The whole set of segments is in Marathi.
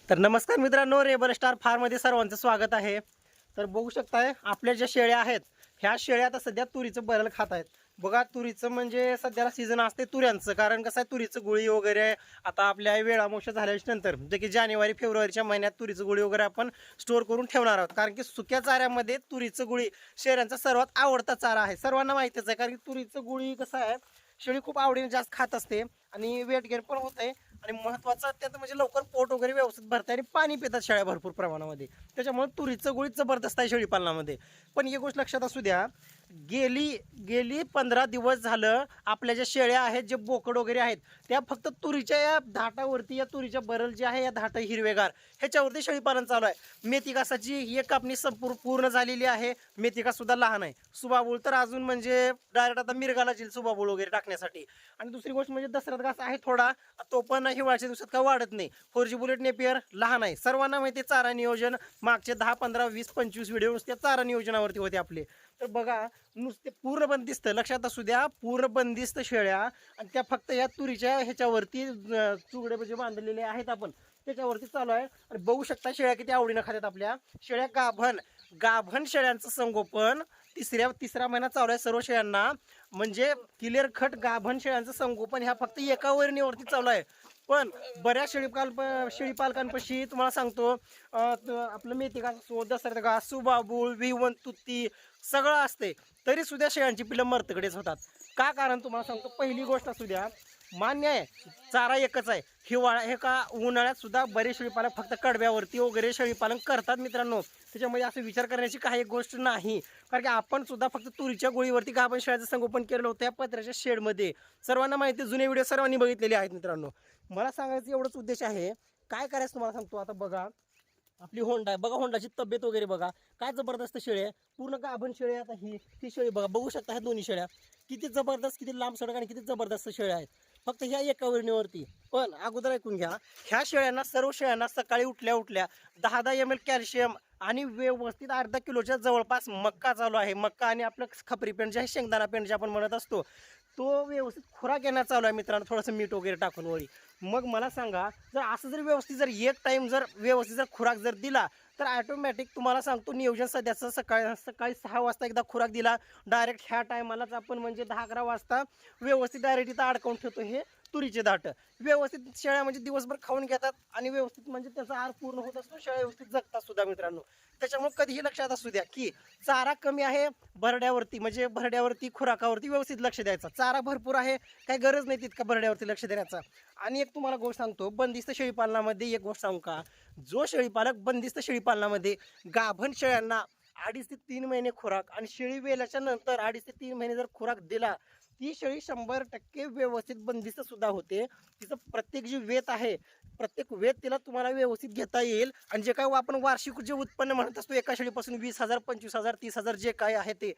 तर नमस्कार मित्रांनो, रेबल स्टार फार्ममध्ये सर्वांचं स्वागत आहे। तर बघू शकताय आपल्या ज्या शेळ्या आहेत ह्या शेळ्या आता सध्या तुरीचं बरल खात आहेत। बघा तुरीचं म्हणजे सध्याला सीझन असते तुऱ्यांचं, कारण कसं आहे तुरीचं गुळी वगैरे आता आपल्या वेळामोशा झाल्याच्या नंतर म्हणजे की जानेवारी फेब्रुवारीच्या महिन्यात तुरीचं गुळी वगैरे आपण स्टोअर करून ठेवणार आहोत, कारण की सुक्या चाऱ्यामध्ये तुरीचं गुळी शेळ्यांचा सर्वात आवडता चारा आहे। सर्वांना माहितीच आहे, कारण की तुरीचं गुळी कसं आहे शेळी खूप आवडीने जास्त खात असते आणि वेट गेन पण होत आहे आणि महत्त्वाचं अत्यंत म्हणजे लवकर पोट वगैरे व्यवस्थित भरते आणि पाणी पितात शेळ्या भरपूर प्रमाणामध्ये। त्याच्यामुळे तुरीचं गुळी जबरदस्त आहे शेळीपालनामध्ये। पण एक गोष्ट लक्षात असू द्या, गेली 15 दिवस झालं आपल्या ज्या शेळ्या आहेत जे बोकड वगैरे आहेत त्या फक्त तुरीच्या या धाटावरती या तुरीच्या बरल जे आहे या धाट हिरवेगार ह्याच्यावरती शेळीपालन चालू आहे। मेथी कासाची एक कापणी पूर्ण झालेली आहे। मेथी कास सुद्धा लहान आहे। सुबाबूळ तर अजून म्हणजे डायरेक्ट आता मिरगाला जाईल सुबाबूळ वगैरे टाकण्यासाठी। आणि दुसरी गोष्ट म्हणजे दसऱ्यात घास आहे थोडा, तो पण हिवाळ्याच्या दिवसात का वाढत नाही। 4G बुलेट नेपियर लहान आहे। सर्वांना माहिती आहे चारा नियोजन मागचे 10 15 20 25 व्हिडिओ नुसते चारा नियोजनावरती होते आपले। तर बघा नुसते पूर्ण बंदिस्त, लक्षात असू द्या पूर्ण बंदिस्त शेळ्या, आणि त्या फक्त या तुरीच्या ह्याच्यावरती चुगडे म्हणजे बांधलेले आहेत आपण त्याच्यावरती चालू आहे। आणि बघू शकता शेळ्या किती आवडीनं खातात आपल्या शेळ्या। गाभण शेळ्यांचं संगोपन तिसरा महिना चालू आहे सर्व शेळ्यांना, म्हणजे क्लिअर कट गाभण शेळ्यांचं संगोपन ह्या फक्त एका वैरणीवरती चालू आहे। पण बऱ्याच शेळीपालकांपाशी तुम्हाला सांगतो आपलं मेथी घास असो, दसऱ्याचा घास, सुबाबूळ, विवण, तुत्ती सगळं असते, तरी सुद्धा शेळ्यांची पिल्लं मरतकडेच होतात। का कारण तुम्हाला सांगतो, पहिली गोष्ट असू द्या मान्य आहे चारा एकच आहे, हिवाळा हे का उन्हाळ्यात सुद्धा बरेच शेळीपालक फक्त कडब्यावरती वगैरे शेळीपालन करतात मित्रांनो। त्याच्यामध्ये असं विचार करण्याची काही गोष्ट नाही, कारण की आपण सुद्धा फक्त तुरीच्या गोळीवरती गाभण शेळ्याचं संगोपन केलं होतं या पत्र्याच्या शेडमध्ये। सर्वांना माहिती, जुने व्हिडिओ सर्वांनी बघितलेले आहेत मित्रांनो। मला सांगायचं एवढंच उद्देश आहे, काय करायचं तुम्हाला सांगतो। आता बघा आपली होंडा आहे, बघा होंडाची तब्येत वगैरे बघा काय जबरदस्त शेळी आहे, पूर्ण गाभण शेळी आहे। आता ही शेळी बघा, बघू शकता ह्या दोन्ही शेळ्या किती जबरदस्त, किती लांब सडक आणि किती जबरदस्त शेळ्या आहेत फक्त ह्या एका वरणीवरती। पण अगोदर ऐकून घ्या, ह्या शेळ्यांना सर्व शेळ्यांना सकाळी उठल्या 10 ml कॅल्शियम आणि व्यवस्थित अर्धा किलोच्या जवळपास मक्का चालू आहे। मक्का आणि आपलं खपरी पेंड जे आहे शेंगदाणा पेंड जे आपण म्हणत असतो तो व्यवस्थित खुराक येण्यात चालू आहे मित्रांनो, थोडंसं मीठ वगैरे टाकून वळी। मग मला सांगा, जर असं जर व्यवस्थित जर एक टाइम जर व्यवस्थित जर खुराक जर दिला तर ऑटोमॅटिक तुम्हाला सांगतो नियोजन सध्याचं सकाळी 6 वाजता एकदा खुराक दिला, डायरेक्ट ह्या टायमालाच आपण म्हणजे 10-11 वाजता व्यवस्थित डायरेक्ट इथं अडकवून ठेवतो हे तुरीचे दाट। व्यवस्थित शेळ्या म्हणजे दिवसभर खाऊन घेतात आणि व्यवस्थित म्हणजे त्याचा आहार पूर्ण होत असतो, शेळ्या व्यवस्थित जगतात सुद्धा मित्रांनो। त्याच्यामुळे कधीही लक्षात असू द्या की चारा कमी आहे भरड्यावरती, म्हणजे भरड्यावरती खुराकावरती व्यवस्थित लक्ष द्यायचं। चारा भरपूर आहे, काही गरज नाही तितका भरड्यावरती लक्ष देण्याचा। आणि एक तुम्हाला गोष्ट सांगतो, बंदिस्त शेळीपालनामध्ये एक गोष्ट सांगू का, जो शेळीपालक बंदिस्त शेळीपालनामध्ये गाभण शेळ्यांना 2.5 ते 3 महिने खुराक आणि शेळी वेल्याच्या नंतर 2.5 ते 3 महिने जर खुराक दिला, ती शेळी 100% व्यवस्थित बंदिस्त सुद्धा होते। तिचं प्रत्येक जी वेत आहे प्रत्येक वेत तिला तुम्हाला व्यवस्थित घेता येईल। आणि जे काय आपण वार्षिक जे उत्पन्न म्हणत असतो एका शेळीपासून 20,000 25,000 30,000 जे काय आहे ते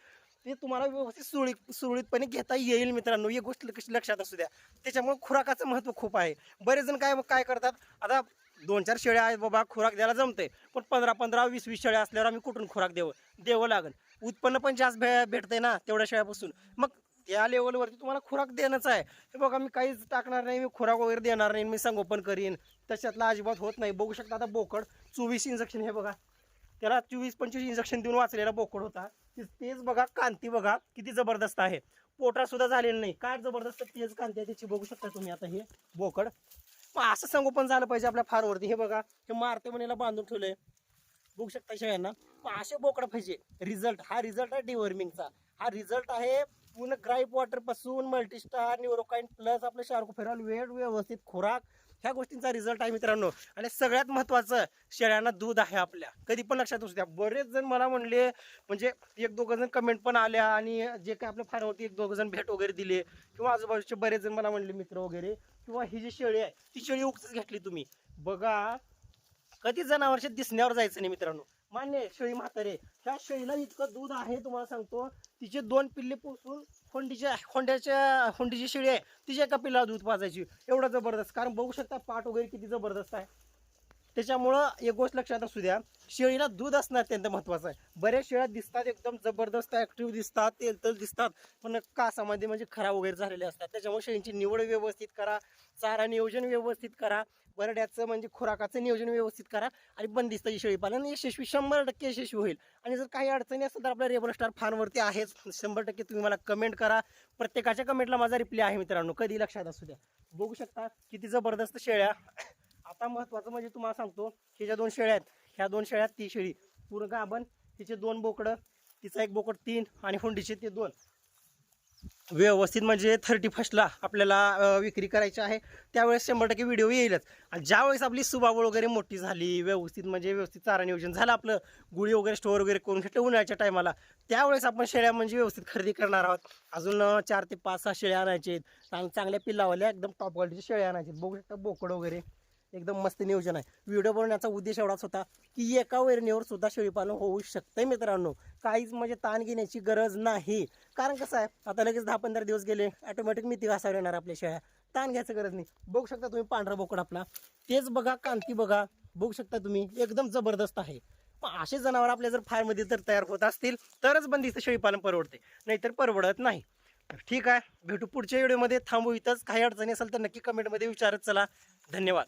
तुम्हाला व्यवस्थित सुरळीतपणे घेता येईल मित्रांनो। ही गोष्ट लक्षात असू द्या। त्याच्यामुळे खुराकाचं महत्त्व खूप आहे। बरेच जण काय करतात, आता 2-4 शेळ्या आहेत बाबा खुराक द्यायला जमते, पण 15-15 20-20 शेळ्या असल्यावर आम्ही कुठून खुराक द्यावं लागेल, उत्पन्न पण जास्त भेटते ना तेवढ्या शेळ्यापासून। मग या लेवलवरती तुम्हाला खुराक देणंच आहे। हे बघा मी काहीच टाकणार नाही, मी खुराक वगैरे देणार नाही, मी संगोपन करीन, त्याच्यातला अजिबात होत नाही। बघू शकता आता बोकड 24 इंजेक्शन, हे बघा त्याला 24-25 इंजेक्शन देऊन वाचलेला बोकड होता। तेच बघा कांती बघा किती जबरदस्त आहे, पोटा सुद्धा झालेलं नाही, काय जबरदस्त तेज कांती आहे त्याची बघू शकता तुम्ही। आता हे बोकड मग असं संगोपन झालं पाहिजे आपल्या फार्मवरती। हे बघा हे मारते म्हणेला बांधून ठेवलंय, बघू शकता शेळ्यांना असे बोकड पाहिजे। हा रिझल्ट आहे डिवर्मिंगचा, हा रिझल्ट आहे पूर्ण ग्राईप वॉटर पासून मल्टीस्टार न्यूरोकाइन प्लस आपलं शार्कोफेरॉल वेळ व्यवस्थित खुराक ह्या गोष्टींचा रिझल्ट आहे मित्रांनो। आणि सगळ्यात महत्त्वाचं शेळ्यांना दूध आहे आपल्या, कधी पण लक्षात असू द्या। बरेच जण मला म्हणले, म्हणजे 1-2 जण कमेंट पण आल्या आणि जे काय आपल्या फार्मवरती 1-2 जण भेट वगैरे दिले, किंवा आजूबाजूचे बरेच जण मला म्हणले मित्र वगैरे, किंवा ही जी शेळी आहे ती शेळी उगच घेतली तुम्ही बघा, कधी जनावरच्या दिसण्यावर जायचं नाही मित्रांनो। मान्य शेळी म्हातारे, ह्या शेळीला इतकं दूध आहे तुम्हाला सांगतो, तिचे 2 पिल्ले पोसून होंडीची शेळी आहे तिच्या एका पिल्लाला दूध पाजायची, एवढं जबरदस्त। कारण बघू शकता पाठ वगैरे किती जबरदस्त आहे। त्याच्यामुळं एक गोष्ट लक्षात असू द्या, शेळीला दूध असणं अत्यंत महत्त्वाचं आहे। बऱ्याच शेळ्या दिसतात एकदम जबरदस्त ॲक्टिव्ह दिसतात, तेलतल दिसतात, पण कासामध्ये म्हणजे खराब वगैरे झालेले असतात। त्याच्यामुळे शेळींची निवड व्यवस्थित करा, चारा नियोजन व्यवस्थित करा। बरड्याचं म्हणजे खुराकाचं नियोजन व्यवस्थित करा आणि बंदिस्त शेळी पालन यशस्वी 100% यशस्वी होईल. आणि जर काही अडचणी असेल तर आपल्या रेबल स्टार फार्मवरती आहेच 100%. तुम्ही मला कमेंट करा, प्रत्येकाच्या कमेंटला माझा रिप्लाय आहे मित्रांनो, कधी लक्षात असू द्या. बघू शकता किती जबरदस्त शेळ्या. आता महत्त्वाचं म्हणजे तुम्हाला सांगतो, हे ज्या 2 शेळ्या आहेत, ह्या 2 शेळ्या ती शेळी पूर्ण गाभण, तिचे 2 बोकडं, तिचा 1 बोकड 3 आणि हुंडीचे ते 2 व्यवस्थित म्हणजे 31ला आपल्याला विक्री करायची आहे. त्यावेळेस 100% व्हिडिओ येईलच. आणि ज्यावेळेस आपली सुबाबळ वगैरे मोठी झाली, व्यवस्थित म्हणजे व्यवस्थित चारा नियोजन झालं, आपलं गुळी वगैरे स्टोअर वगैरे करून घेतलं उन्हाळ्याच्या टायमाला, त्यावेळेस आपण शेळ्या म्हणजे व्यवस्थित खरेदी करणार आहोत. अजून 4 ते 5-6 शेळ्या आणायचे आणि चांगल्या पिल्लावाल्या एकदम टॉप क्वालिटीच्या शेळ्या आणायचे. बघू शकता बोकड वगैरे एकदम मस्त नियोजन आहे. व्हिडिओ बनवण्याचा उद्देश एवढाच होता की एका वैरणीवर सुद्धा शेळीपालन होऊ शकतंय मित्रांनो. काहीच म्हणजे ताण घेण्याची गरज नाही. कारण कसं आहे, आता लगेच 10-15 दिवस गेले ऑटोमॅटिक मिती घासावर येणार आपल्या शेळ्या. ताण घ्यायचं गरज नाही. बघू शकता तुम्ही पांढरा बोकड आपला, तेच बघा, कांती बघा, बघू शकता तुम्ही एकदम जबरदस्त आहे. पण असे जनावर आपल्या जर फार्ममध्ये जर तयार होत असतील तरच बंदिस्त शेळीपालन परवडते, नाहीतर परवडत नाही. ठीक आहे, भेटू पुढच्या व्हिडिओमध्ये. थांबू इथंच. काही अडचणी असेल तर नक्की कमेंटमध्ये विचारत चला. धन्यवाद.